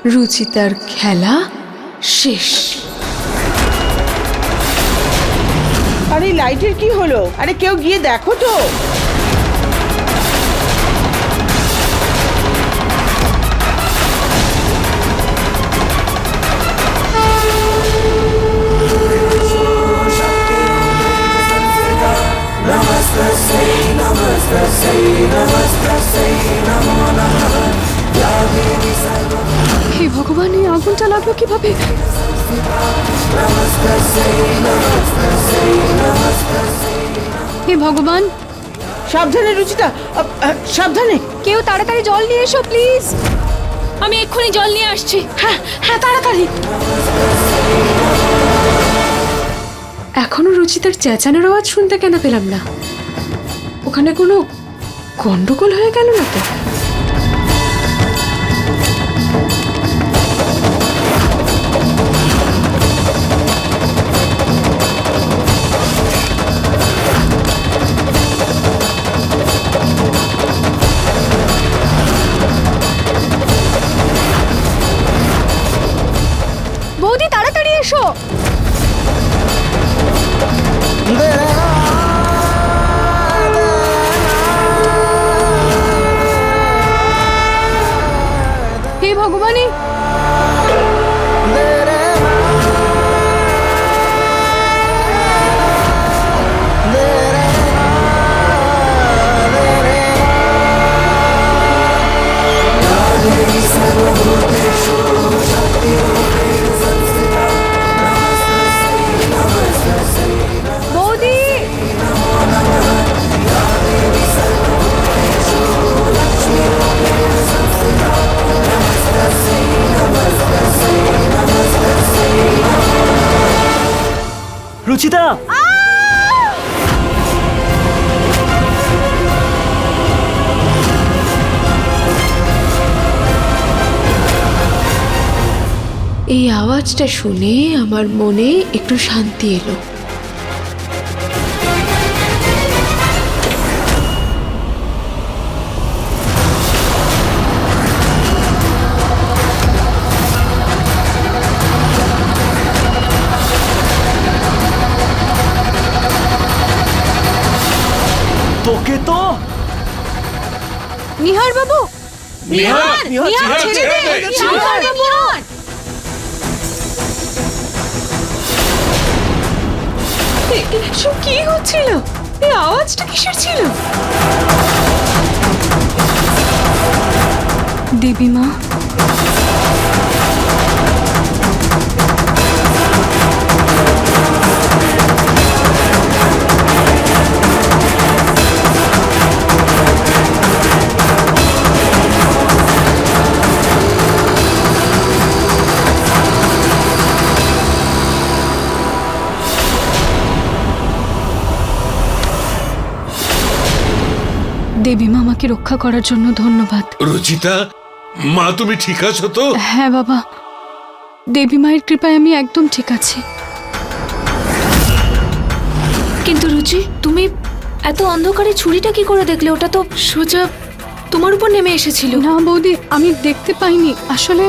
রুচিতার খেলা শেষ। আরে লাইটের কি হলো? আরে কেউ গিয়ে দেখো তো। হে ভগবান, এই আগুনটা লাগলো কিভাবে? হে ভগবান, সাবধানে রুচিতা, সাবধানে। কেউ তাড়াতাড়ি জল নিয়ে এসো প্লিজ। আমি এক্ষুনি জল নিয়ে আসছি। হ্যাঁ হ্যাঁ, তাড়াতাড়ি। এখনো রুচিতার চেঁচানোর আওয়াজ শুনতে কেন পেলাম না? ওখানে কোনো গন্ডগোল হয়ে গেল না তো? বৌদি তাড়াতাড়ি এসো। হে ভগবানী, বৌদি, রুচিতা, এই আওয়াজটা শুনে আমার মনে একটু শান্তি এলো। তোকে তো নিহার বাবু, নিহার, নিহার ছেড়ে দে, নিহার বাবু। এসব কি হচ্ছিল? এই আওয়াজটা কিসের ছিল? দেবী মা, দেবী মা আমাকে রক্ষা করার জন্য ধন্যবাদ। রুচিতা, মা তুমি ঠিক আছো তো? হ্যাঁ বাবা, দেবী মায়ের কৃপায় আমি একদম ঠিক আছি। কিন্তু রুচি, তুমি এত অন্ধকারে ছুরিটা কি করে দেখলে? ওটা তো সোজা তোমার উপর নেমে এসেছিল। না বৌদি, আমি দেখতে পাইনি আসলে।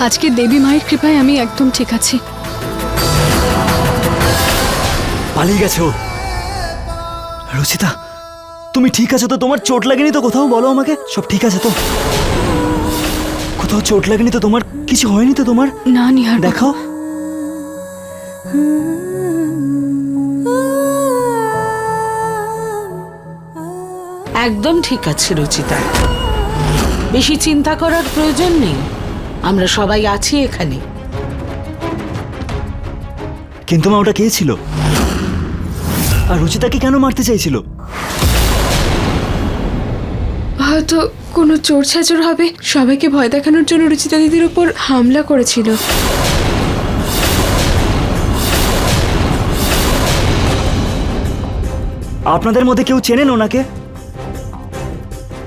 আজকে দেবী মায়ের কৃপায় আমি একদম ঠিক আছি। পালিয়ে গেছো। রুচিতা, তুমি ঠিক আছো তো? তোমার চোট লাগেনি তো কোথাও? বলো আমাকে, সব ঠিক আছে তো? কোথাও চোট লাগেনি তো তোমার? কিছু হয়নি তো তোমার? না নিহার, দেখাও। একদম ঠিক আছে রুচিতা, বেশি চিন্তা করার প্রয়োজন নেই। আমরা সবাই আছি এখানে। কিন্তু মা, ওটা কে ছিল? আর রুচিতাকে কেন মারতে চাইছিল? হয়তো কোনো চোর ছাচর হবে, সবাইকে ভয় দেখানোর জন্য রুচিতা দিদির উপর হামলা করেছিল। আপনাদের মধ্যে কেউ চেনেন ওনাকে?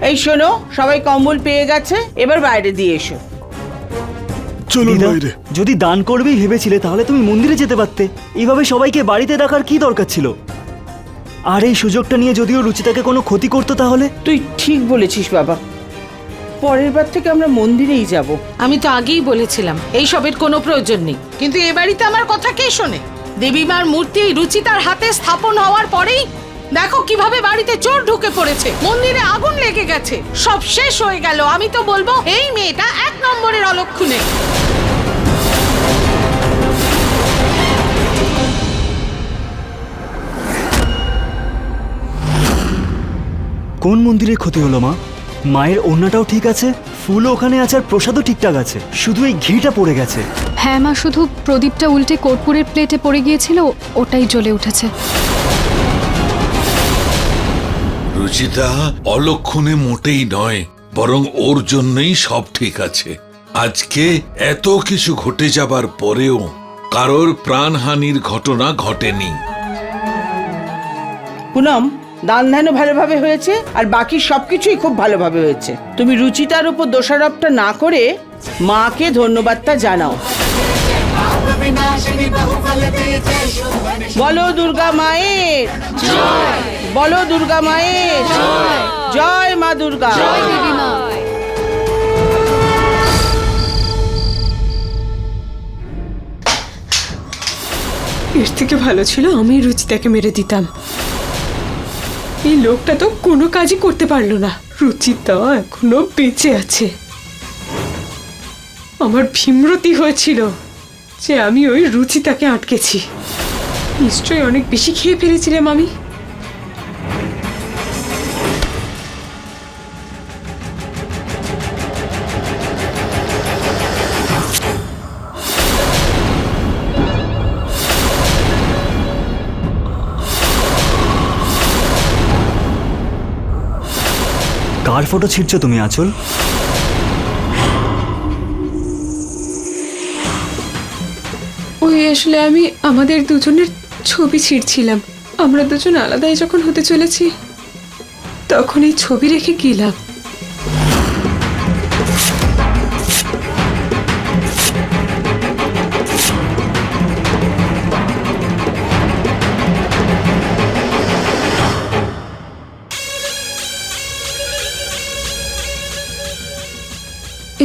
এই শোনো, সবাই কম্বল পেয়ে গেছে, এবার বাইরে দিয়ে এসো। দিদা, যদি দান করবেই ভেবেছিলে তাহলে তুমি মন্দিরে যেতে পারতে। এইভাবে সবাইকে বাড়িতে ডাকার কি দরকার ছিল? আর এই সুযোগটা নিয়ে যদিও রুচিতাকে কোনো ক্ষতি করতো তাহলে? তুই ঠিক বলেছিস বাবা, পরের বার থেকে আমরা মন্দিরেই যাব। আমি তো আগেই বলেছিলাম এইসবের কোনো প্রয়োজন নেই, কিন্তু এ বাড়িতে আমার কথা কে শোনে? দেবীমার মূর্তি রুচিতার হাতে স্থাপন হওয়ার পরেই দেখো কিভাবে বাড়িতে চোর ঢুকে পড়েছে, মন্দিরে আগুন লেগে গেছে, সব শেষ হয়ে গেল। আমি তো বলবো এই মেয়েটা 1 নম্বরের অলক্ষণে। কোন মন্দিরে ক্ষতি হলো মা? মায়ের ওড়নাটাও ঠিক আছে, ফুলও ওখানে আছে, আর প্রসাদও ঠিকঠাক আছে, শুধু এই ঘিটা পড়ে গেছে। হ্যাঁ মা, শুধু প্রদীপটা উল্টে কর্পূরের প্লেটে পড়ে গিয়েছিল, ওটাই জ্বলে উঠেছে। রুচিতা অলক্ষণে মোটেই নয়, বরং ওর জন্যই সব ঠিক আছে। আজকে এত কিছু ঘটে যাবার পরেও কারোর প্রাণহানির ঘটনা ঘটেনি। পুনম, দান ধ্যানও ভালোভাবে হয়েছে, আর বাকি সবকিছুই খুব ভালোভাবে হয়েছে। তুমি রুচিতার উপর দোষারোপটা না করে মাকে ধন্যবাদটা জানাও। বলো দুর্গা মায়ের জয়, বলো দুর্গা মায়ের জয়, জয় মা দুর্গা। এর থেকে ভালো ছিল আমি রুচিতাকে মেরে দিতাম। এই লোকটা তো কোনো কাজই করতে পারলো না। রুচিতা এখনো বেঁচে আছে। আমার ভীমরতি হয়েছিল যে আমি ওই রুচিতাকে আটকেছি। নিশ্চয়ই অনেক বেশি খেয়ে ফেলেছিলাম আমি। কার ফটো ছিঁড়ছো তুমি আঁচল? ওই আসলে আমি আমাদের দুজনের ছবি ছিঁড়ছিলাম। আমরা দুজন আলাদাই যখন হতে চলেছি তখন এই ছবি রেখে গেলাম।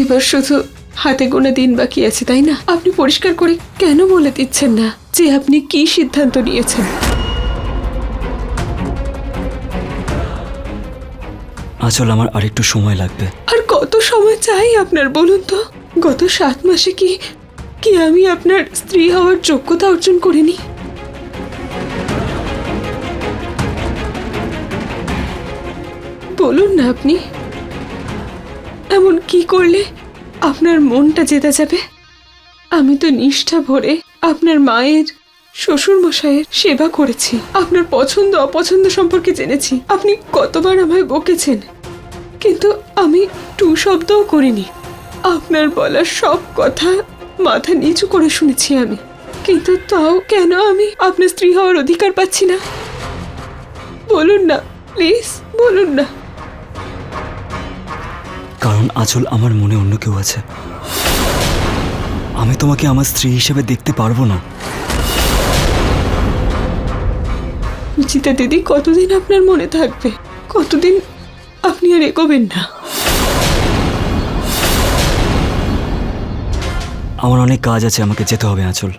এবার শুধু হাতে গোনা দিন বাকি আছে, তাই না? আপনি পরিষ্কার করে কেন বলে দিচ্ছেন না যে আপনি কি সিদ্ধান্ত নিয়েছেন? আঁচল, আমার আরেকটু সময় লাগবে। আর কত সময় চাই আপনার বলুন তো? গত 7 মাসে কি আমি আপনার স্ত্রী হওয়ার যোগ্যতা অর্জন করিনি? বলুন না আপনি, এমন কি করলে আপনার মনটা জেতা যাবে? আমি তো নিষ্ঠা ভরে আপনার মায়ের, শ্বশুর মশাইয়ের সেবা করেছি, আপনার পছন্দ অপছন্দ সম্পর্কে জেনেছি। আপনি কতবার আমায় বকেছেন, কিন্তু আমি টু শব্দও করিনি। আপনার বলা সব কথা মাথা নিচু করে শুনেছি আমি। কিন্তু তাও কেন আমি আপনার স্ত্রী হওয়ার অধিকার পাচ্ছি না? বলুন না প্লিজ, বলুন না। কারণ আঁচল, আমার মনে অন্য কেউ আছে। আমি তোমাকে আমার স্ত্রী হিসেবে দেখতে পারবো না। রুচিতা দিদি কতদিন আপনার মনে থাকবে? কতদিন আপনি আর এগোবেন না? আমার অনেক কাজ আছে, আমাকে যেতে হবে আঁচল।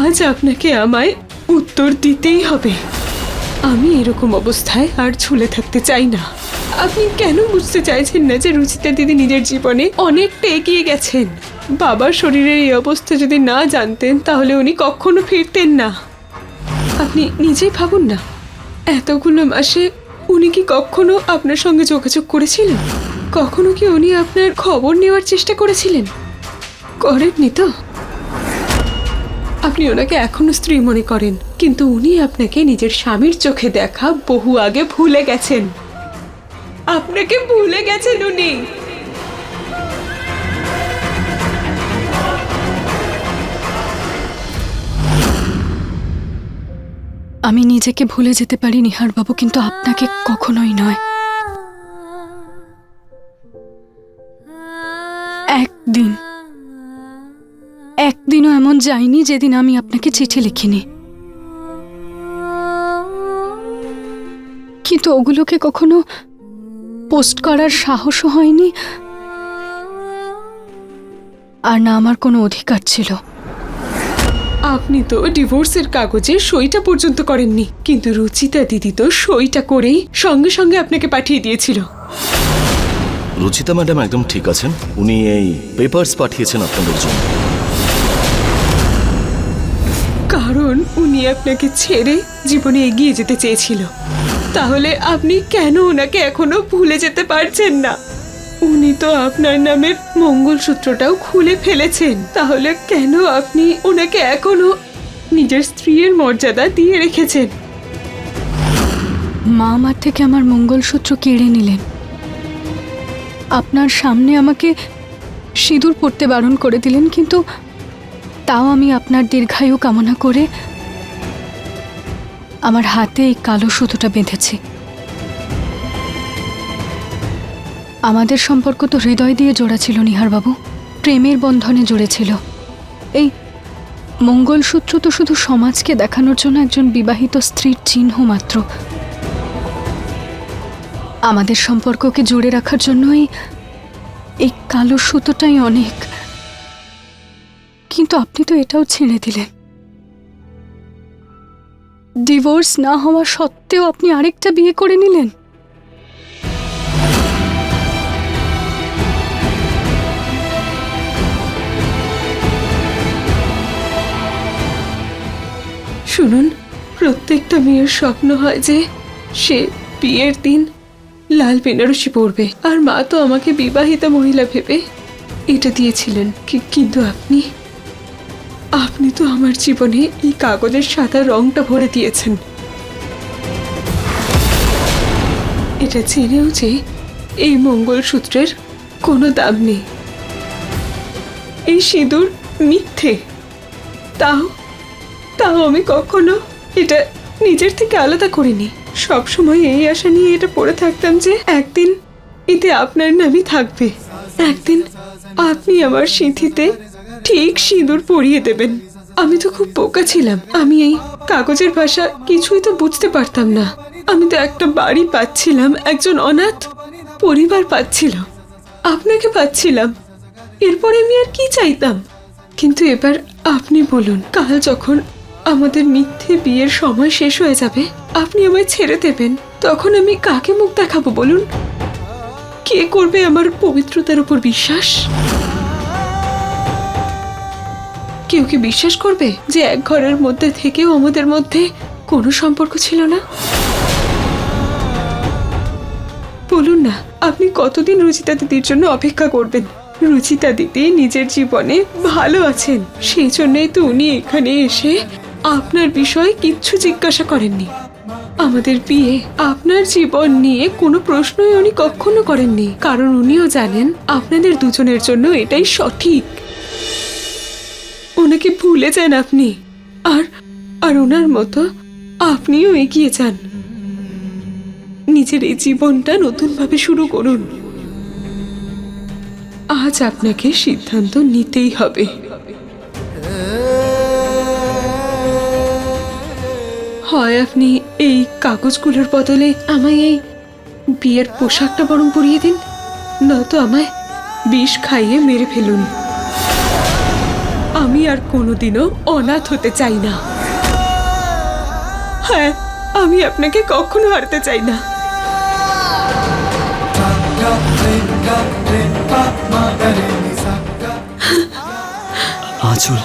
আজ আপনাকে আমায় উত্তর দিতেই হবে। আমি এরকম অবস্থায় আর ঝুলে থাকতে চাই না। আপনি কেন বুঝতে চাইছেন না যে রুচিতা দিদি নিজের জীবনে অনেকটা এগিয়ে গেছেন? বাবার শরীরের এই অবস্থা যদি না জানতেন তাহলে উনি কখনো ফিরতেন না। আপনি নিজেই ভাবুন না, এতগুলো মাসে উনি কি কখনো আপনার সঙ্গে যোগাযোগ করেছিলেন? কখনো কি উনি আপনার খবর নেওয়ার চেষ্টা করেছিলেন? করেননি তো? আপনি ওনাকে এখনো স্ত্রী মনে করেন, কিন্তু উনি আপনাকে নিজের স্বামীর চোখে দেখা বহু আগে ভুলে গেছেন। আপনাকে ভুলে গেছেন উনি। আমি নিজেকে ভুলে যেতে পারি নিহারবাবু, কিন্তু আপনাকে কখনোই নয়। একদিনও এমন যায়নি যেদিন আমি আপনাকে চিঠি লিখিনি, কিন্তু ওগুলোকে কখনো পোস্ট করার সাহসও হয়নি, আর না আমার কোনো অধিকার ছিল। আপনি তো ডিভোর্সের কাগজে সইটা পর্যন্ত করেননি, কিন্তু রুচিতা দিদি তো সইটা করেই সঙ্গে সঙ্গে আপনাকে পাঠিয়ে দিয়েছিল। রুচিতা ম্যাডাম একদম ঠিক আছেন। উনি এই পেপারস পাঠিয়েছেন আপনাদের জন্য। কারণ উনি আপনাকে ছেড়ে জীবনে এগিয়ে যেতে চেয়েছিল। তাহলে আপনি কেন ওনাকে এখনো ভুলে যেতে পারছেন না? উনি তো আপনার নামের মঙ্গলসূত্রটাও খুলে ফেলেছেন। তাহলে কেন আপনি ওনাকে এখনো নিজের স্ত্রীর মর্যাদা দিয়ে রেখেছেন? মা আমার থেকে আমার মঙ্গলসূত্র কেড়ে নিলেন, আপনার সামনে আমাকে সিঁদুর পরতে বারণ করে দিলেন, কিন্তু তাও আমি আপনার দীর্ঘায়ু কামনা করে আমার হাতে এই কালো সুতোটা বেঁধেছি। আমাদের সম্পর্ক তো হৃদয় দিয়ে জোড়া ছিল নিহারবাবু, প্রেমের বন্ধনে জুড়েছিল। এই মঙ্গলসূত্র তো শুধু সমাজকে দেখানোর জন্য একজন বিবাহিত স্ত্রীর চিহ্ন মাত্র। আমাদের সম্পর্ককে জুড়ে রাখার জন্যই এই কালো সুতোটাই অনেক। কিন্তু আপনি তো এটাও ছেড়ে দিলেন। ডিভোর্স না হওয়া সত্ত্বেও আপনি আরেকটা বিয়ে করে নিলেন। শুনুন, প্রত্যেকটা মেয়ের স্বপ্ন হয় যে সে বিয়ের দিন লাল বেনারসি পরবে, আর মা তো আমাকে বিবাহিতা মহিলা ভেবে এটা দিয়েছিলেন। কিন্তু আপনি তো আমার জীবনে এই কাগজের সাদা রংটা ভরে দিয়েছেন, এটা জেনেও যে এই মঙ্গলসূত্রের কোনো দাম নেই। এই সিঁদুর মিথ্যে, তাও আমি কখনো এটা নিজের থেকে আলাদা করিনি। সবসময় এই আশা নিয়ে এটা পড়ে থাকতাম যে একদিন এতে আপনার নামই থাকবে, একদিন আপনি আমার সিঁথিতে ঠিক সিঁদুর পরিয়ে দেবেন। আমি তো খুব বোকা ছিলাম, আমি এই কাগজের ভাষা কিছুই তো বুঝতে পারতাম না। আমি তো একটা বাড়ি পাচ্ছিলাম, একজন অনাথ পরিবার পাচ্ছিল, আপনাকে পাচ্ছিলাম, এরপরে আমি আর কি চাইতাম? কিন্তু এবার আপনি বলুন, কাল যখন আমাদের মিথ্যে বিয়ের সময় শেষ হয়ে যাবে, আপনি আমায় ছেড়ে দেবেন, তখন আমি কাকে মুখ দেখাবো বলুন? কে করবে আমার পবিত্রতার উপর বিশ্বাস? কেউ কি বিশ্বাস করবে যে এক ঘরের মধ্যে থেকেও আমাদের মধ্যে কোনো সম্পর্ক ছিল না? বলুন না, আপনি কতদিন রুচিতা দিদির জন্য অপেক্ষা করবেন? রুচিতা দিদি নিজের জীবনে ভালো আছেন, সেই জন্যই তো উনি এখানে এসে আপনার বিষয়ে কিচ্ছু জিজ্ঞাসা করেননি। আমাদের বিয়ে, আপনার জীবন নিয়ে কোনো প্রশ্নই উনি কখনো করেননি, কারণ উনিও জানেন আপনাদের দুজনের জন্য এটাই সঠিক। ওনাকে ভুলে যান আপনি, আর ওনার মতো আপনিও এগিয়ে যান, নিজের এই জীবনটা নতুনভাবে শুরু করুন। আজ আপনাকে সিদ্ধান্ত নিতেই হবে। হয় আপনি এই কাগজগুলোর বদলে আমায় এই বিয়ের পোশাকটা বরং পরিয়ে দিন, নয়তো আমায় বিষ খাইয়ে মেরে ফেলুন। আমি আর কোনোদিনও অনাথ হতে চাই না। হ্যাঁ, আমি আপনাকে কখনো হারতে চাই না। আঁচল,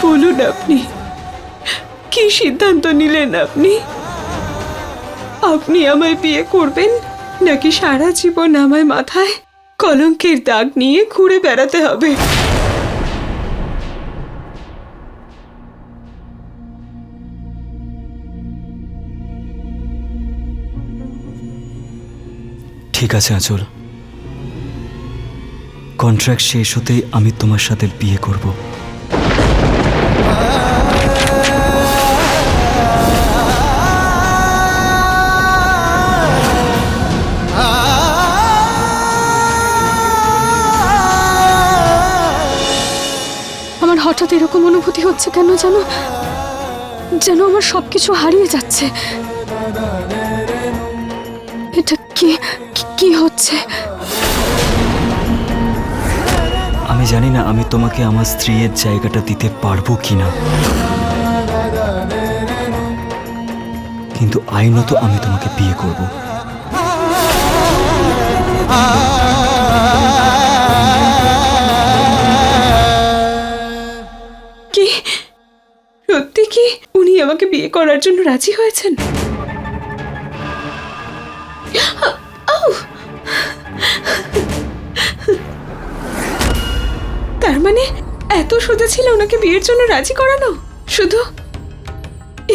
বলুন আপনি কি সিদ্ধান্ত নিলেন? আপনি আমায় বিয়ে করবেন, নাকি সারা জীবন আমায় মাথায় কলঙ্কের দাগ নিয়ে ঘুরে বেড়াতে হবে? ঠিক আছে আঁচল, কন্ট্রাক্ট শেষ হতেই আমি তোমার সাথে বিয়ে করব। আমার হঠাৎ এরকম অনুভূতি হচ্ছে কেন জানো, যেন আমার সবকিছু হারিয়ে যাচ্ছে। এটা কি কি হচ্ছে? আমি জানি না আমি তোমাকে আমার স্ত্রীর জায়গাটা দিতে পারবো কিনা, কিন্তু আইনত আমি তোমাকে বিয়ে করব। কি সত্যি কি উনি আমাকে বিয়ে করার জন্য রাজি হয়েছেন? তার মানে এত সোজা ছিল ওনাকে বিয়ের জন্য রাজি করানো? শুধু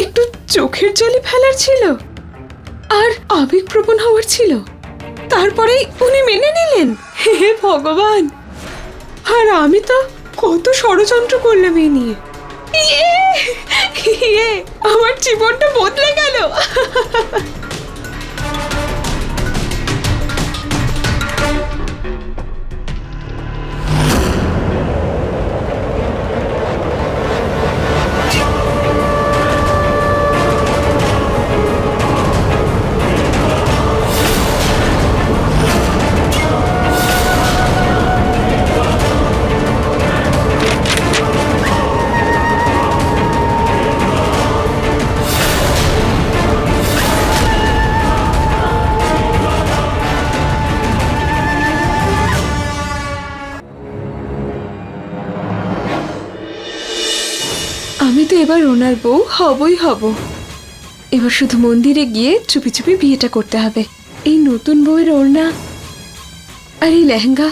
একটু চোখের জলে ফেলার ছিল আর আবেগপ্রবণ হওয়ার ছিল, তারপরেই উনি মেনে নিলেন। হে ভগবান! আর আমি তো কত ষড়যন্ত্র করলাম এই নিয়ে। আমার জীবনটা বদলে গেল। আমি তো এবার ওনার বউ হবই হব। এবার শুধু মন্দিরে গিয়ে চুপি চুপি বিয়েটা করতে হবে। এই নতুন বউয়ের ওড়না আর এই লেহেঙ্গা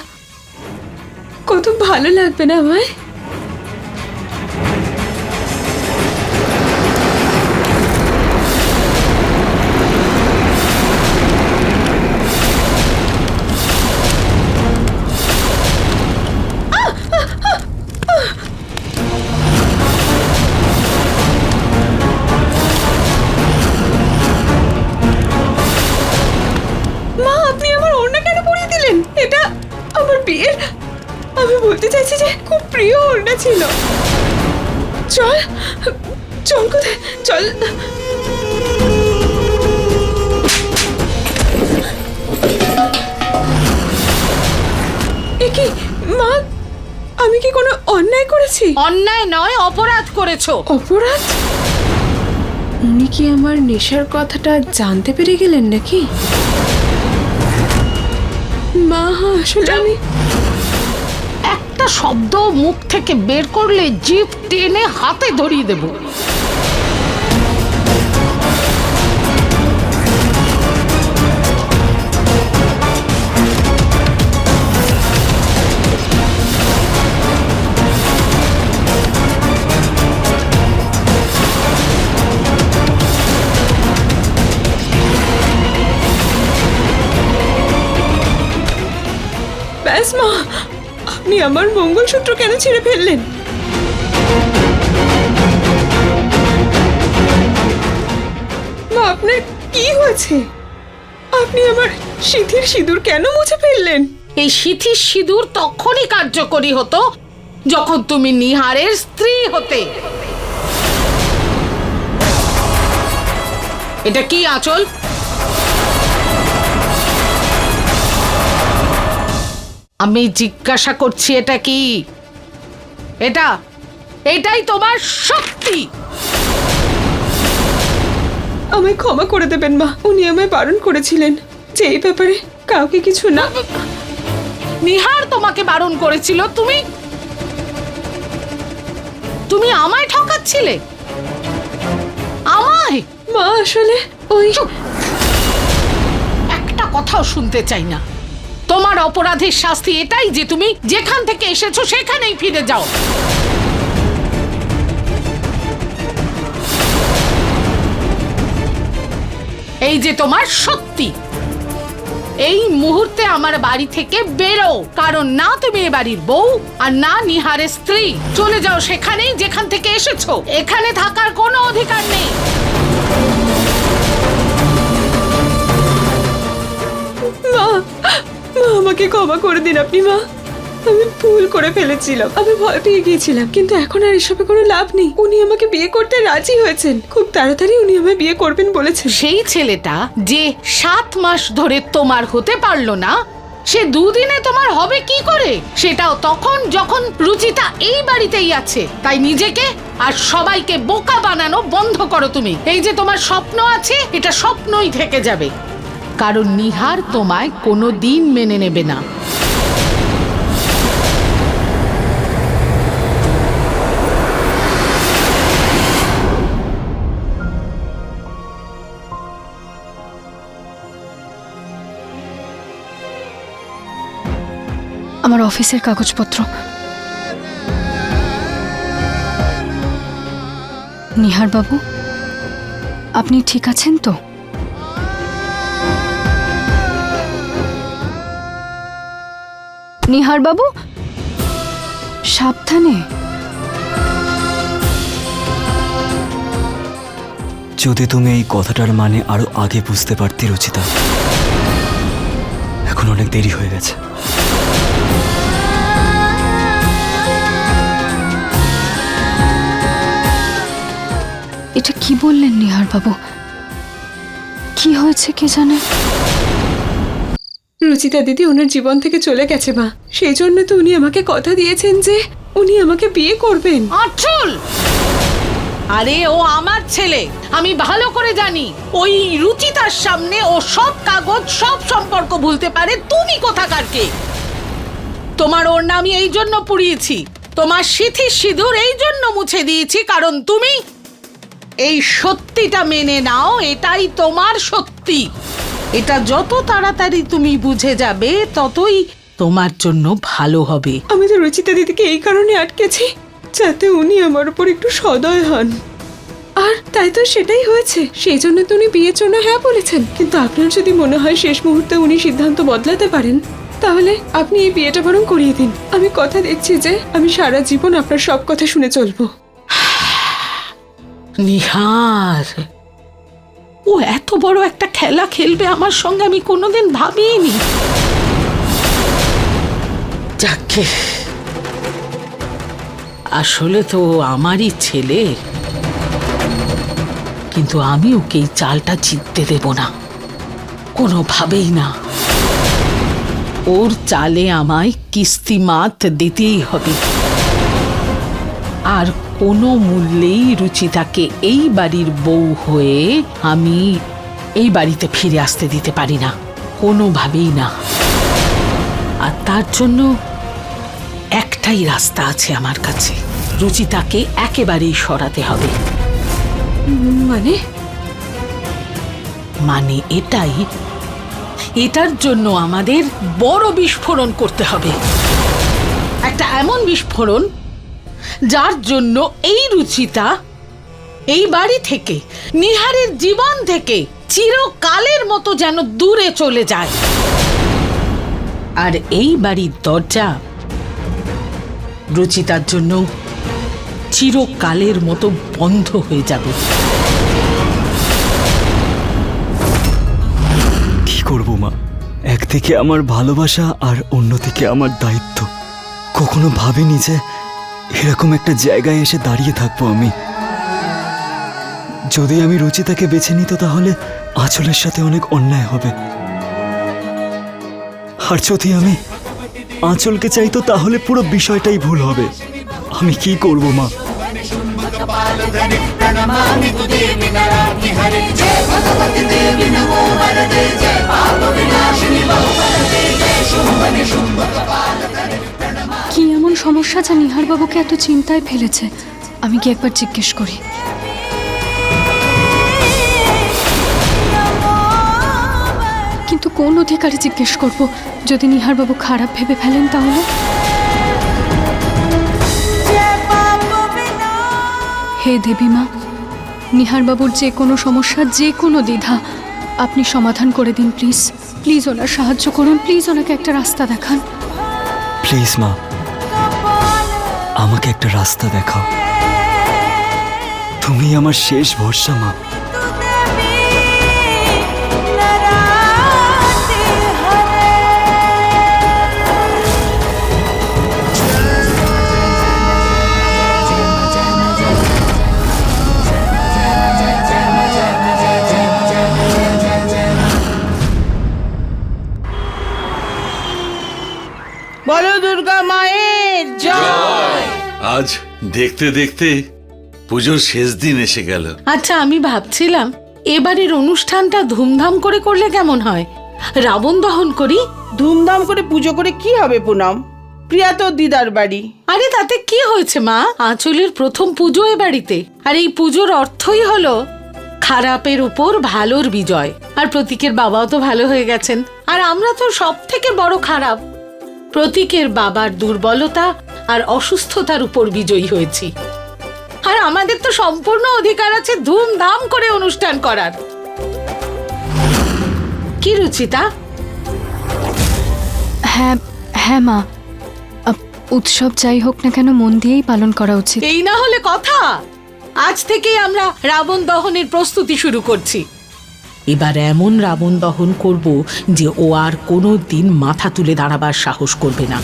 কত ভালো লাগবে না আমায়। এটা আমার বিয়ের, আমি বলতে চাইছি যে খুব প্রিয় ওড়না ছিল। চল চল, কোথায় চল। এ কি মা, আমি কি কোনো অন্যায় করেছি? অন্যায় নয়, অপরাধ করেছো। অপরাধ? উনি কি আমার নেশার কথাটা জানতে পেরে গেলেন নাকি? মা আসলে আমি একটা শব্দ মুখ থেকে বের করলে জিভ টেনে হাতে ধরিয়ে দেব। ব্যাস মা, আপনি আমার মঙ্গলসূত্র কেন ছিঁড়ে ফেললেন? মা আপনার কি হয়েছে? আপনি আমার সিঁথির সিঁদুর কেন মুছে ফেললেন? এই সিঁথির সিঁদুর তখনই কার্যকরী হতো যখন তুমি নিহারের স্ত্রী হতে। এটা কি আঁচল? আমি জিজ্ঞাসা করছি এটা কি? এটাই তোমার শক্তি। আমায় ক্ষমা করে দেবেন মা, উনি আমায় বারণ করেছিলেন যে এই ব্যাপারে কাউকে কিছু না। নিহার তোমাকে বারণ করেছিল? তুমি আমায় ঠকাচ্ছিলে? আমায়? মা আসলে ওই একটা কথাও শুনতে চাই না। তোমার অপরাধের শাস্তি এটাই যে তুমি যেখান থেকে এসেছো সেখানেই ফিরে যাও। এই যে তোমার সত্যি, এই মুহূর্তে আমার বাড়ি থেকে বেরো, কারণ না তুমি এ বাড়ির বউ আর না নিহারের স্ত্রী। চলে যাও সেখানেই যেখান থেকে এসেছো, এখানে থাকার কোনো অধিকার নেই। মা, মা আমাকে ক্ষমা করে দিন আপনি মা। আমি ভুল করে ফেলেছিলাম, আমি ভয় পেয়ে গিয়েছিলাম, কিন্তু এখন আর এসবে কোনো লাভ নেই। উনি আমাকে বিয়ে করতে রাজি হয়েছেন, খুব তাড়াতাড়ি উনি আমায় বিয়ে করবেন বলেছেন। সেই ছেলেটা যে 7 মাস ধরে তোমার হতে পারলো না, সে দুদিনে তোমার হবে কি করে? সেটাও তখন যখন রুচিতা এই বাড়িতেই আছে। তাই নিজেকে আর সবাইকে বোকা বানানো বন্ধ করো তুমি। এই যে তোমার স্বপ্ন আছে, এটা স্বপ্নই থেকে যাবে, কারণ নিহার তোমায় কোনো দিন মেনে নেবে না। আমার অফিসের কাগজপত্র। নিহার বাবু, আপনি ঠিক আছেন তো? নিহার বাবু, সাবধানে। যদি তুমি এই কথাটার মানে আরো আগে বুঝতে পারতে রুচিতা, এখন অনেক দেরি হয়ে গেছে। এটা কি বললেন নিহার বাবু? কি হয়েছে কে জানে? রুচিতা দিদি ওনার জীবন থেকে চলে গেছে মা, সেই জন্য তো উনি আমাকে কথা দিয়েছেন যে উনি আমাকে বিয়ে করবেন। আঁচল! আরে ও আমার ছেলে, আমি ভালো করে জানি। ওই রুচিতার সামনে ও সব কাগজ, সব সম্পর্ক ভুলতে পারে। তুমি কোথাকার কে? তোমার ওর নামই এই জন্য পুড়িয়েছি, তোমার সিথি সিঁদুর এই জন্য মুছে দিয়েছি, কারণ তুমি এই সত্যিটা মেনে নাও, এটাই তোমার সত্যি। এটা যত তাড়াতাড়ি তুমি বুঝে যাবে, ততই তোমার জন্য ভালো হবে। আমি তো রুচিতা দিদিকে এই কারণে আটকেছি যাতে উনি আমার উপর একটু সদয় হন, আর তাই তো সেটাই হয়েছে। সেই জন্য তো উনি বিয়ের জন্য হ্যাঁ বলেছেন। কিন্তু আপনার যদি মনে হয় শেষ মুহূর্তে উনি সিদ্ধান্ত বদলাতে পারেন, তাহলে আপনি এই বিয়েটা বরং করিয়ে দিন। আমি কথা দিচ্ছি যে আমি সারা জীবন আপনার সব কথা শুনে চলবো। নিহার, ও এত বড় একটা খেলা খেলবে আমার সঙ্গে আমি কোনোদিন ভাবিনি। যাকে আসলে তো আমারই ছেলে, কিন্তু আমি ওকে এই চালটা জিততে দেব না, কোনোভাবেই না। ওর চালে আমায় কিস্তিমাত দিতেই হবে, আর কোনো মূল্যেই রুচিতাকে এই বাড়ির বউ হয়ে আমি এই বাড়িতে ফিরে আসতে দিতে পারি না, কোনোভাবেই না। আর তার জন্য একটাই রাস্তা আছে আমার কাছে, রুচিতাকে একেবারেই সরাতে হবে। মানে এটাই, এটার জন্য আমাদের বড় বিস্ফোরণ করতে হবে। একটা এমন বিস্ফোরণ যার জন্য এই রুচিতা এই বাড়ি থেকে, নিহারের জীবন থেকে চিরকালের মতো যেন দূরে চলে যায়, আর এই বাড়ির দরজা রুচিতার জন্য চিরকালের মতো বন্ধ হয়ে যাবে। কি করব মা? একদিকে আমার ভালোবাসা আর অন্যদিকে আমার দায়িত্ব। কখনো ভাবিনি যে এরকম একটা জায়গায় এসে দাঁড়িয়ে থাকবো আমি। যদি আমি রুচিতাকে বেছে নিত তাহলে আঁচলের সাথে অনেক অন্যায় হবে, আর যদি আমি আঁচলকে চাইতো তাহলে পুরো বিষয়টাই ভুল হবে। আমি কি করব মা? কি এমন সমস্যা যা নিহার বাবুকে এত চিন্তায় ফেলেছে? আমি কি একবার জিজ্ঞেস করি। কিন্তু কোন অধিকারে জিজ্ঞেস করব? যদি নিহার বাবু খারাপ ভেবে ফেলেন তাহলে? হে দেবী মা, নিহার বাবুর যে কোনো সমস্যা, যে কোনো দ্বিধা আপনি সমাধান করে দিন প্লিজ। প্লিজ ওনার সাহায্য করুন, প্লিজ ওনাকে একটা রাস্তা দেখান। প্লিজ মা, আমাকে একটা রাস্তা দেখাও। তুমি আমার শেষ ভরসা মা। বলো দুর্গা মায়ের জয়। আজ দেখতে দেখতে পুজোর শেষ দিন এসে গেল। আচ্ছা, আমি ভাবছিলাম এবারের অনুষ্ঠানটা ধুমধাম করে করলে কেমন হয়? রাবণ দহন করি। ধুমধাম করে পুজো করে কি হবে পুনম? প্রিয়া তো দিদার বাড়ি। আরে তাতে কি হয়েছে মা? আঁচলের প্রথম পুজো এ বাড়িতে, আর এই পুজোর অর্থই হলো খারাপের উপর ভালোর বিজয়। আর প্রতীকের বাবাও তো ভালো হয়ে গেছেন, আর আমরা তো সব থেকে বড় খারাপ। প্রতীকের বাবার দুর্বলতা আর অসুস্থতার উপর বিজয়ী হয়েছি, আর আমাদের তো সম্পূর্ণ অধিকার আছে ধুমধাম করে অনুষ্ঠান করার। কি রুচিতা? হ্যাঁ হ্যাঁ মা, উৎসব যাই হোক না কেন মন দিয়েই পালন করা উচিত। এই না হলে কথা। আজ থেকেই আমরা রাবণ দহনের প্রস্তুতি শুরু করছি। এবার এমন রাবণ দহন করব যে ও আর কোনো দিন মাথা তুলে দাঁড়াবার সাহস করবে না।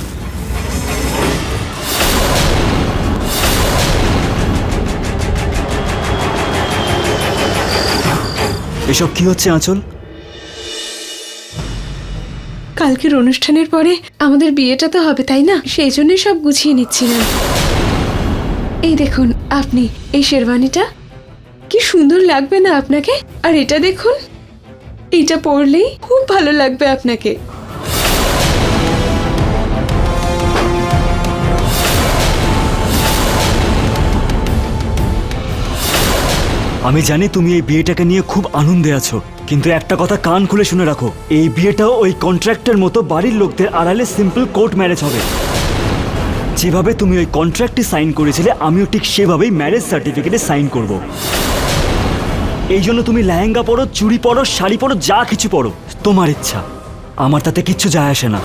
এসব কি হচ্ছে আঁচল? কালকের অনুষ্ঠানের পরে আমাদের বিয়েটা তো হবে, তাই না? সেই জন্যই সব গুছিয়ে নিচ্ছিলাম। এই দেখুন, আপনি এই শেরওয়ানিটা কি সুন্দর লাগবে না আপনাকে? আর এটা দেখুন, এটা পরলেই খুব ভালো লাগবে আপনাকে। আমি জানি তুমি এই বিয়েটাকে নিয়ে খুব আনন্দে আছো, কিন্তু একটা কথা কান খুলে শুনে রাখো, এই বিয়েটাও ওই কন্ট্রাক্টের মতো বাড়ির লোকদের আড়ালে সিম্পল কোর্ট ম্যারেজ হবে। যেভাবে তুমি ওই কন্ট্রাক্টে সাইন করেছিলে, আমিও ঠিক সেভাবেই ম্যারেজ সার্টিফিকেটে সাইন করব। এই জন্য তুমি লেহেঙ্গা পরো, চুড়ি পরো, শাড়ি পরো, যা কিছু পরো, তোমার ইচ্ছা। আমার তাতে কিচ্ছু যায় আসে না,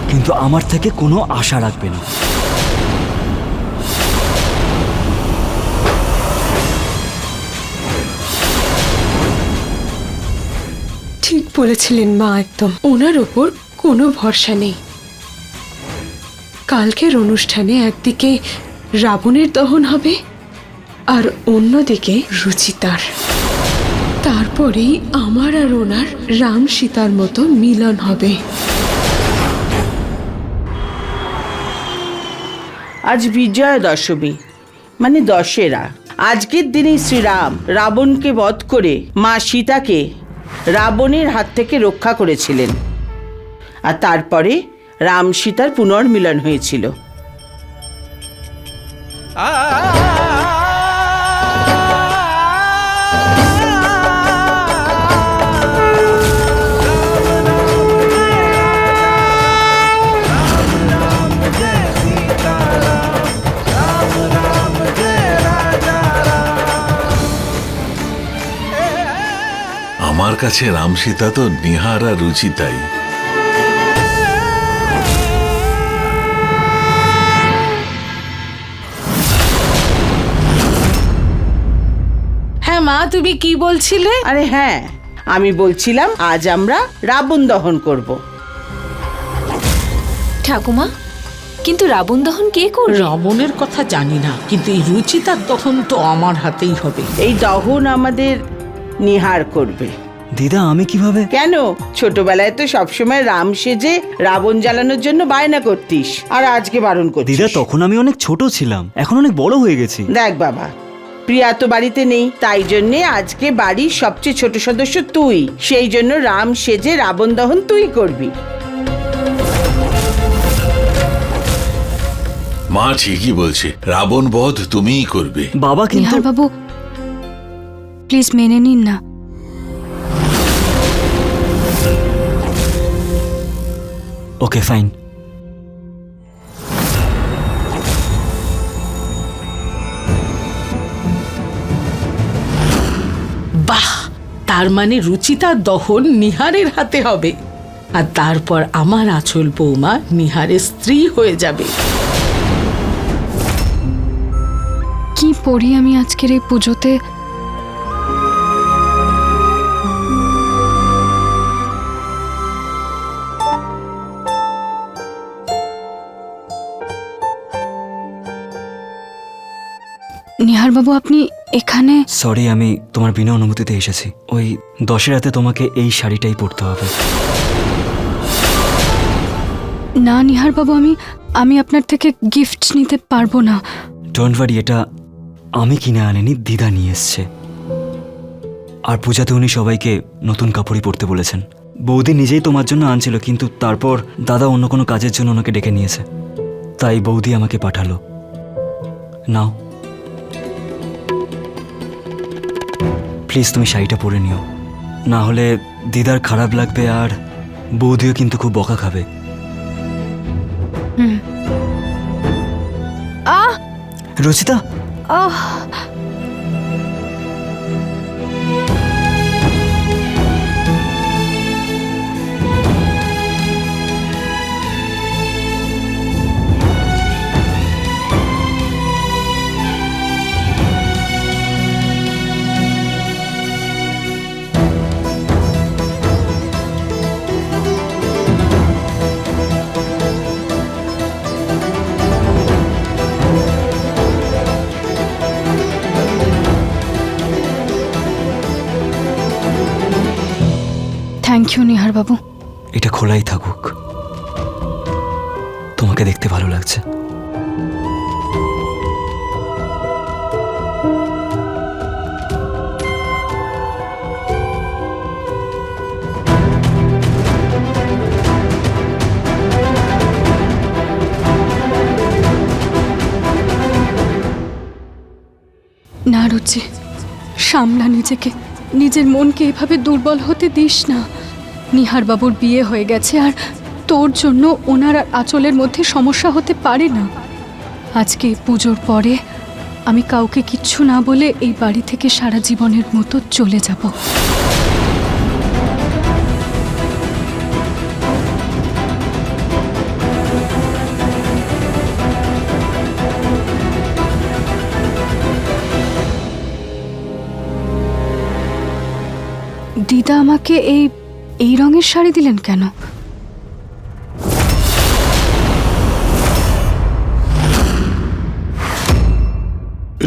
কিন্তু আমার থেকে কোনো আশা রাখবে না। ঠিক বলেছিলেন মা, একদম ওনার ওপর কোনো ভরসা নেই। কালকের অনুষ্ঠানে একদিকে রাবণের দহন হবে আর অন্যদিকে রুচিতার। তারপরেই আমার আর ওনার রাম সীতার মতো মিলন হবে। আজ বিজয়া দশমী, মানে দশেরা। আজকের দিনেই শ্রীরাম রাবণকে বধ করে মা সীতাকে রাবণের হাত থেকে রক্ষা করেছিলেন, আর তারপরে রাম সীতার পুনর্মিলন হয়েছিল। আমার কাছে রাম সীতা তো নিহার আর রুচিতাই। হ্যাঁ মা, তুমি কি বলছিলে? আরে হ্যাঁ, আমি বলছিলাম আজ আমরা রাবণ দহন করব। ঠাকুমা, কিন্তু রাবণ দহন কে করবে? রাবণের কথা জানি না, কিন্তু এই রুচিতার দহন তো আমার হাতেই হবে। এই দহন আমাদের নিহার করবে। দিদা, আমি কিভাবে? কেন, ছোটবেলায় তো সবসময় রাম সেজে রাবণ জ্বালানোর জন্য বায়না করতিস, আর আজকে বারণ করছিস। দিদা, তখন আমি অনেক ছোট ছিলাম, এখন অনেক বড় হয়ে গেছি। দেখ বাবা, প্রিয়া তো বাড়িতে নেই, তাই জন্যে আজকে বাড়ির সবচেয়ে ছোট সদস্য তুই। সেই জন্য রাম সেজে রাবণ দহন তুই করবি। মা ঠিকই বলছে, রাবণ বধ তুমিই করবে। বাবা, কিন্তু নিহার বাবু প্লিজ মেনে নিন না। ওকে, ফাইন। বাহ, তার মানে রুচিতার দহন নিহারের হাতে হবে, আর তারপর আমার আঁচল বৌমা নিহারের স্ত্রী হয়ে যাবে। কি পড়ি আমি আজকের এই পুজোতে? নিহারবাবু, আপনি এখানে? সরি, আমি তোমার বিনা অনুমতিতে এসেছি। ওই 10 রাতে তোমাকে এই শাড়িটাই পরতে হবে। না নিহারবাবু, আমি আপনার থেকে গিফট নিতে পারবো না। ডোন্ট ওয়ারি, এটা আমি কিনে আনিনি, দিদা নিয়ে এসছে। আর পূজাতে উনি সবাইকে নতুন কাপড়ই পরতে বলেছেন। বৌদি নিজেই তোমার জন্য আনছিল, কিন্তু তারপর দাদা অন্য কোনো কাজের জন্য ওনাকে ডেকে নিয়েছে, তাই বৌদি আমাকে পাঠালো। নাও প্লিজ, তুমি শাড়িটা পরে নিও, না হলে দিদার খারাপ লাগবে আর বৌদিও কিন্তু খুব বকা খাবে। রুচিতা, থ্যাংক ইউ নিহারবাবু। এটা খোলাই থাকুক, তোমাকে দেখতে ভালো লাগছে। না রুচি, সামলা নিজেকে, নিজের মনকে এভাবে দুর্বল হতে দিস না। নিহারবাবুর বিয়ে হয়ে গেছে, আর তোর জন্য ওনার আর আঁচলের মধ্যে সমস্যা হতে পারে না। আজকে এই পুজোর পরে আমি কাউকে কিচ্ছু না বলে এই বাড়ি থেকে সারা জীবনের মতো চলে যাব। দিদা আমাকে এই রঙের শাড়ি দিলেন কেন?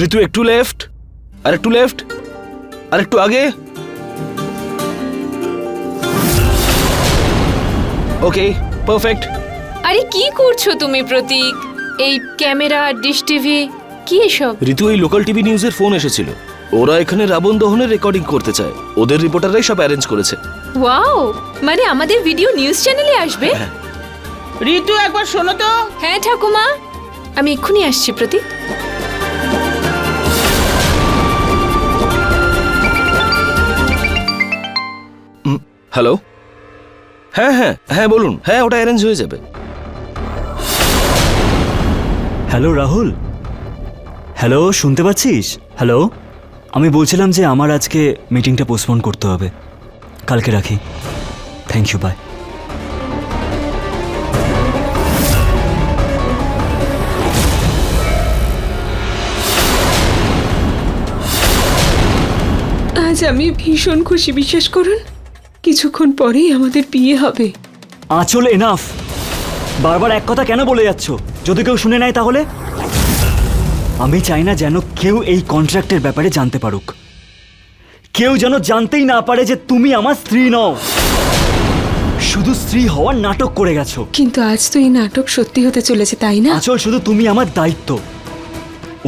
ঋতু, একটু লেফট, আর একটু লেফট, আর একটু আগে। ওকে, পারফেক্ট। আরে কি করছো তুমি প্রতীক? এই ক্যামেরা, ডিশ টিভি, কি এসব? ঋতু, এই লোকাল টিভি নিউজের ফোন এসেছিল। ওরা এখানে রাবণ দহনের রেকর্ডিং করতে চায়। ওদের রিপোর্টাররাই সব অ্যারেঞ্জ করেছে। ওয়াও, মানে আমাদের ভিডিও নিউজ চ্যানেলে আসবে? ঋতু, একবার শোনো তো। হ্যাঁ ঠাকুমা, আমি এক্ষুনি আসছি প্রতীক। হ্যালো, হ্যাঁ হ্যাঁ হ্যাঁ বলুন। হ্যাঁ, ওটা অ্যারেঞ্জ হয়ে যাবে। হ্যালো রাহুল, হ্যালো, শুনতে পাচ্ছিস? হ্যালো, আমি বলছিলাম যে আমার আজকে মিটিংটা পোস্টপোন করতে হবে, কালকে রাখি। Thank you, bye. আজ আমি ভীষণ খুশি, বিশ্বাস করুন। কিছুক্ষণ পরেই আমাদের বিয়ে হবে। আঁচল, এনাফ। বারবার এক কথা কেন বলে যাচ্ছ? যদি কেউ শুনে নেয় তাহলে? আমি চাই না যেন কেউ এই কন্ট্রাক্টের ব্যাপারে জানতে পারুক। কেউ যেন জানতেই না পারে যে তুমি আমার স্ত্রী নও, শুধু স্ত্রী হওয়ার নাটক করে গেছো। কিন্তু আজ তো এই নাটক সত্যি হতে চলেছে, তাই না? আঁচল, শুধু তুমি আমার দায়িত্ব।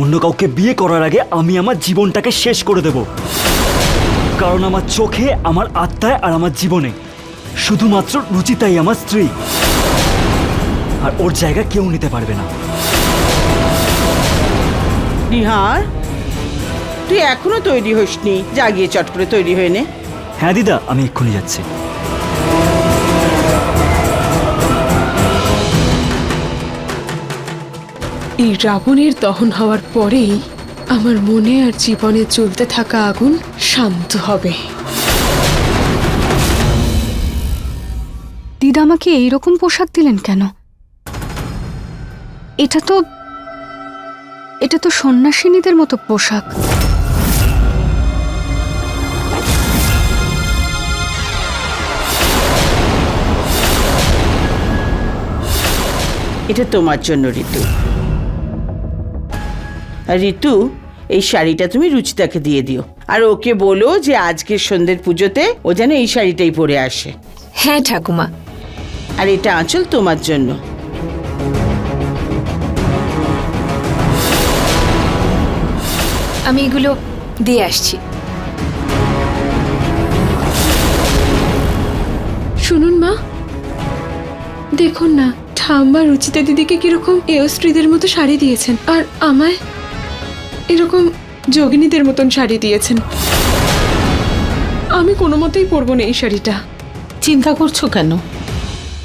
অন্য কাউকে বিয়ে করার আগে আমি আমার জীবনটাকে শেষ করে দেব, কারণ আমার চোখে, আমার আত্মায় আর আমার জীবনে শুধুমাত্র রুচিতাই আমার স্ত্রী, আর ওর জায়গা কেউ নিতে পারবে না। নিহার, তুই এখনো তৈরি হসনি? যা গিয়ে চট করে তৈরি হয়ে নে। হ্যাঁ দিদা, আমি এক্ষুনি যাচ্ছি। এই রাবণের দহন হওয়ার পরেই আমার মনে আর জীবনে জ্বলতে থাকা আগুন শান্ত হবে। আমাকে এইরকম পোশাক দিলেন কেন? এটা তো সন্ন্যাসিনীদের মতো পোশাক। এটা তোমার জন্য ঋতু। আর ঋতু, এই শাড়িটা তুমি রুচিতাকে দিয়ে দিও, আর ওকে বলো যে আজকের সন্ধ্যের পুজোতে ও যেন এই শাড়িটাই পরে আসে। হ্যাঁ ঠাকুমা। আর এটা আঁচল তোমার জন্য। আমি এগুলো দিয়ে আসছি। শুনুন মা, দেখুন না ঠাম্মা রুচিতা দিদিকে কিরকম এয়স্ত্রীদের মতো শাড়ি দিয়েছেন, আর আমায় এরকম যোগিনীদের মতন শাড়ি দিয়েছেন। আমি কোনো মতেই পরবো না এই শাড়িটা। চিন্তা করছো কেন?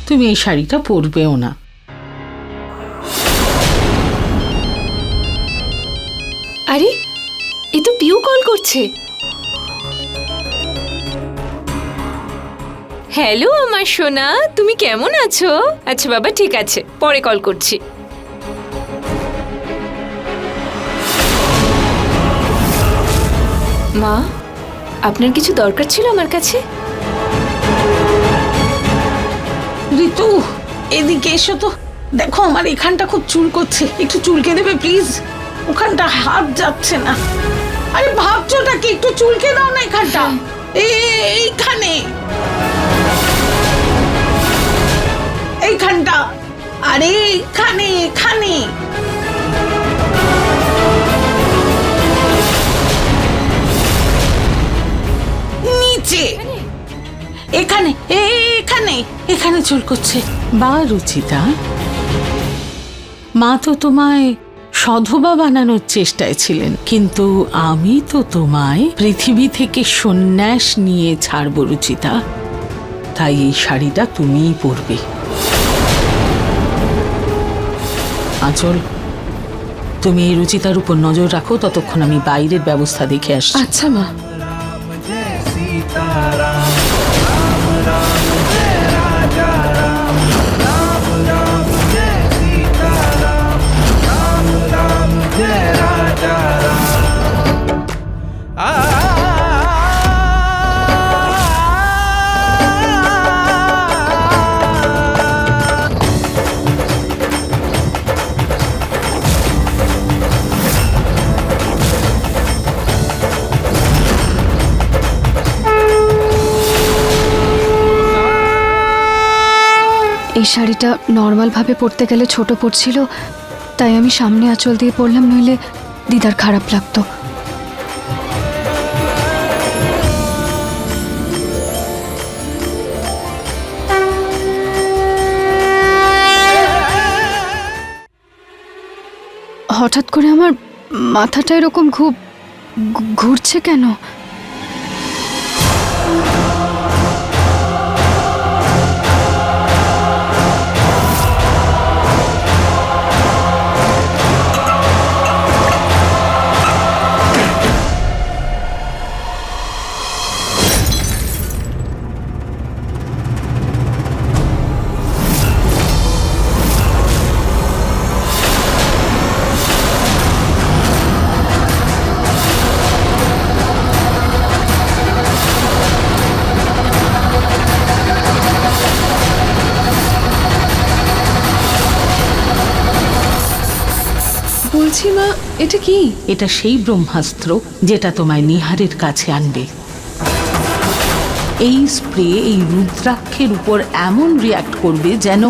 তুমি এই শাড়িটা পরবেও না। আরে এ তো পিউ কল করছে। হ্যালো আমার সোনা, তুমি কেমন আছো? আচ্ছা বাবা, ঠিক আছে, পরে কল করছি। মা, আপনার কিছু দরকার ছিল আমার কাছে? ঋতু, এদিকে এসো তো। দেখো আমার এখানটা খুব চুল করছে, একটু চুলকে দেবে প্লিজ। ওখানটা হাত যাচ্ছে না। আরে ভাবছোটা কি, একটু চুলকে দাও না এখানটা। এইখানে, এইখানটা, আরে এইখানে, এখানে। নিচে, এখানে, এখানে, এখানে চুল করছে। বা রুচিতা, মা তো তোমায় সধবা বানানোর চেষ্টায় ছিলেন, কিন্তু আমি তো তোমায় পৃথিবী থেকে সন্ন্যাস নিয়ে ছাড়ব রুচিতা। তাই এই শাড়িটা তুমিই পরবে। আঁচল, তুমি এই রুচিতার উপর নজর রাখো, ততক্ষণ আমি বাইরের ব্যবস্থা দেখে আসছি। আচ্ছা মা। এই শাড়িটা নর্মালভাবে পরতে গেলে ছোট পড়ছিল, তাই আমি সামনে আঁচল দিয়ে পরলাম, নইলে দিদার খারাপ লাগতো। হঠাৎ করে আমার মাথাটা এরকম ঘুরছে কেন? বলছি মা, এটা কি? এটা সেই ব্রহ্মাস্ত্র যেটা তোমায় নিহারের কাছে আনবে। এই স্প্রে এই রুদ্রাক্ষের উপর এমন রিয়াক্ট করবে যেন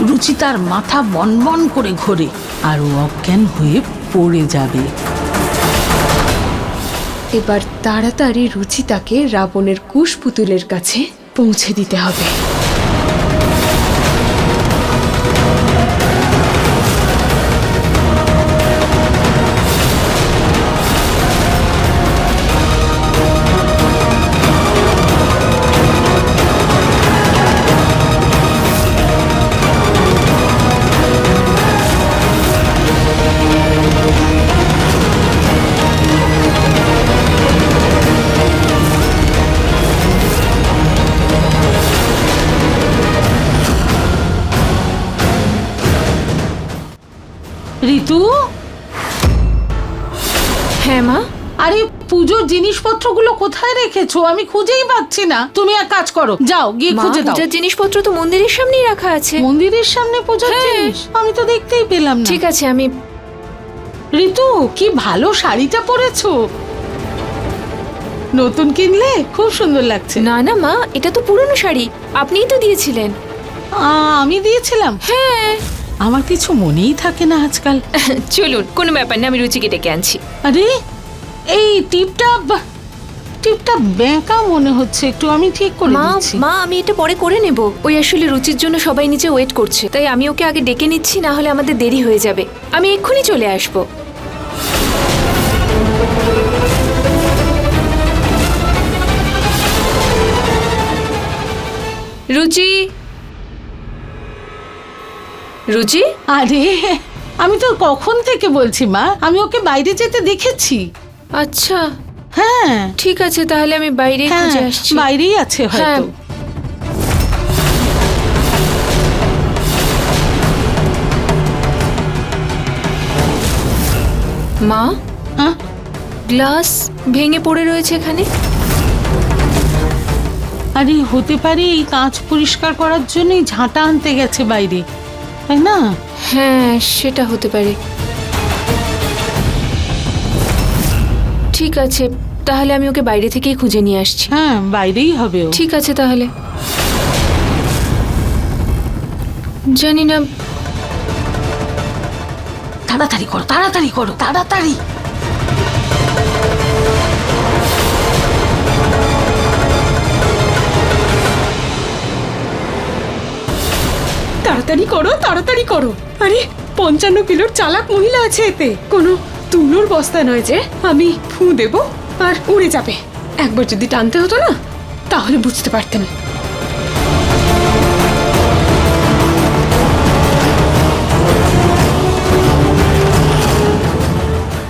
রুচিতার মাথা বনবন করে ঘোরে আর ও অজ্ঞান হয়ে পড়ে যাবে। এবার তাড়াতাড়ি রুচিতাকে রাবণের কুশ পুতুলের কাছে পৌঁছে দিতে হবে। ঋতু, হ্যাঁ মা। আরে পুজোর জিনিসপত্রগুলো কোথায় রেখেছো? আমি খুঁজেই পাচ্ছি না। তুমি এক কাজ করো, যাও গিয়ে মা, খুঁজে দাও। পূজার জিনিসপত্র তো মন্দিরের সামনেই রাখা আছে। মন্দিরের সামনে পূজার হ্যাঁ। জিনিস আমি তো দেখতেই পেলাম না। ঠিক আছে, আমি ঋতু, কি ভালো শাড়িটা পরেছো। নতুন কিনলে? খুব সুন্দর লাগছে। না না মা, এটা তো পুরনো শাড়ি, আপনিই তো দিয়েছিলেন। আমি দিয়েছিলাম? হ্যাঁ। আমার কিছু মনেই থাকে না আজকাল। চলুন, কোনো ব্যাপার না, আমি রুচিকে ডেকে আনছি। আরে এই টিপটা বেঁকা মনে হচ্ছে একটু, আমি ঠিক করে মা দিচ্ছি। মা, আমি এটা পরে করে নেব। ওই আসলে রুচির জন্য সবাই নিচে ওয়েট করছে, তাই আমি ওকে আগে ডেকে নিচ্ছি, না হলে আমাদের দেরি হয়ে যাবে। আমি এক্ষুনি চলে আসবো। রুচি, রুচি, আরে আমি তো কখন থেকে বলছি মা, আমি ওকে বাইরে যেতে দেখেছি। আচ্ছা হ্যাঁ ঠিক আছে, তাহলে আমি বাইরে হ্যাঁ, খুঁজে আসছি। বাইরেই আছে হয়তো। মা, হ্যাঁ? গ্লাস ভেঙে পড়ে রয়েছে এখানে। আরে হতে পারে এই কাঁচ পরিষ্কার করার জন্যই ঝাঁটা আনতে গেছে বাইরে, তাই না? হ্যাঁ, সেটা হতে পারে। ঠিক আছে, তাহলে আমি ওকে বাইরে থেকেই খুঁজে নিয়ে আসছি। হ্যাঁ, বাইরেই হবে ও। ঠিক আছে তাহলে। জানি না। তাড়াতাড়ি করো, তাড়াতাড়ি করো, তাড়াতাড়ি। তাড়াতাড়ি করো, তাড়াতাড়ি করো। আরে 55 কিলোর চালাক মহিলা আছে এতে, কোনো তুলোর বস্তা নয় যে আমি ফু দেব আর উড়ে যাবে। একবার যদি টানতে হতো না, তাহলে বুঝতে পারতেন।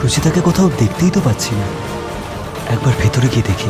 রুচিতাকে কোথাও দেখতেই তো পাচ্ছি না, একবার ভেতরে গিয়ে দেখি।